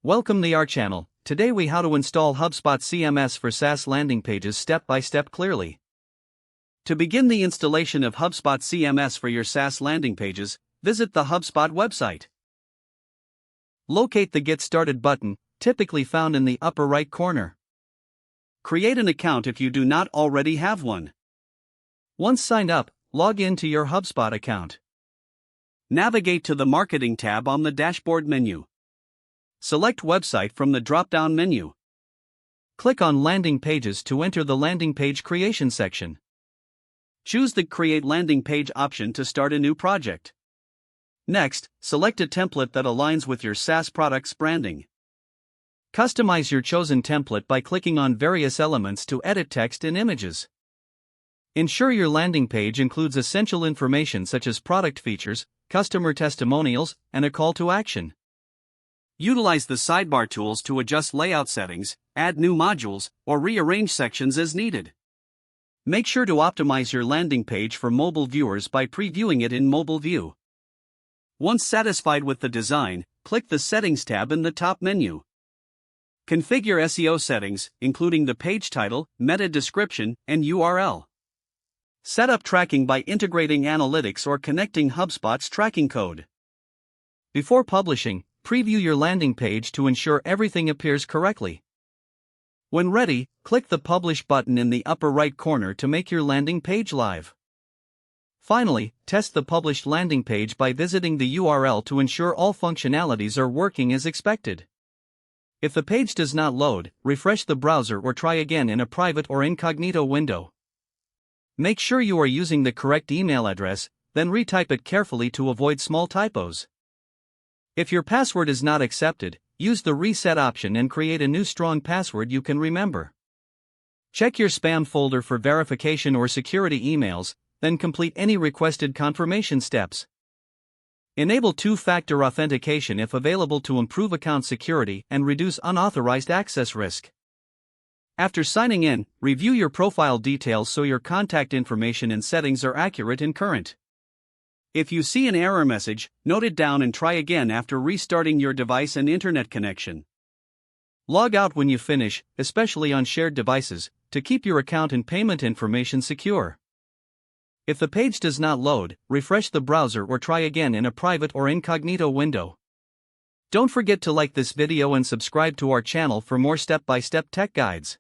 Welcome to our channel. Today we how to install HubSpot CMS for SaaS landing pages step by step clearly. To begin the installation of HubSpot CMS for your SaaS landing pages, visit the HubSpot website. Locate the Get Started button, typically found in the upper right corner. Create an account if you do not already have one. Once signed up, log in to your HubSpot account. Navigate to the Marketing tab on the dashboard menu. Select Website from the drop-down menu. Click on Landing Pages to enter the landing page creation section. Choose the Create Landing Page option to start a new project. Next, select a template that aligns with your SaaS product's branding. Customize your chosen template by clicking on various elements to edit text and images. Ensure your landing page includes essential information such as product features, customer testimonials, and a call to action. Utilize the sidebar tools to adjust layout settings, add new modules, or rearrange sections as needed. Make sure to optimize your landing page for mobile viewers by previewing it in Mobile View. Once satisfied with the design, click the Settings tab in the top menu. Configure SEO settings, including the page title, meta description, and URL. Set up tracking by integrating analytics or connecting HubSpot's tracking code. Before publishing, preview your landing page to ensure everything appears correctly. When ready, click the Publish button in the upper right corner to make your landing page live. Finally, test the published landing page by visiting the URL to ensure all functionalities are working as expected. If the page does not load, refresh the browser or try again in a private or incognito window. Make sure you are using the correct email address, then retype it carefully to avoid small typos. If your password is not accepted, use the reset option and create a new strong password you can remember. Check your spam folder for verification or security emails, then complete any requested confirmation steps. Enable two-factor authentication if available to improve account security and reduce unauthorized access risk. After signing in, review your profile details so your contact information and settings are accurate and current. If you see an error message, note it down and try again after restarting your device and internet connection. Log out when you finish, especially on shared devices, to keep your account and payment information secure. If the page does not load, refresh the browser or try again in a private or incognito window. Don't forget to like this video and subscribe to our channel for more step-by-step tech guides.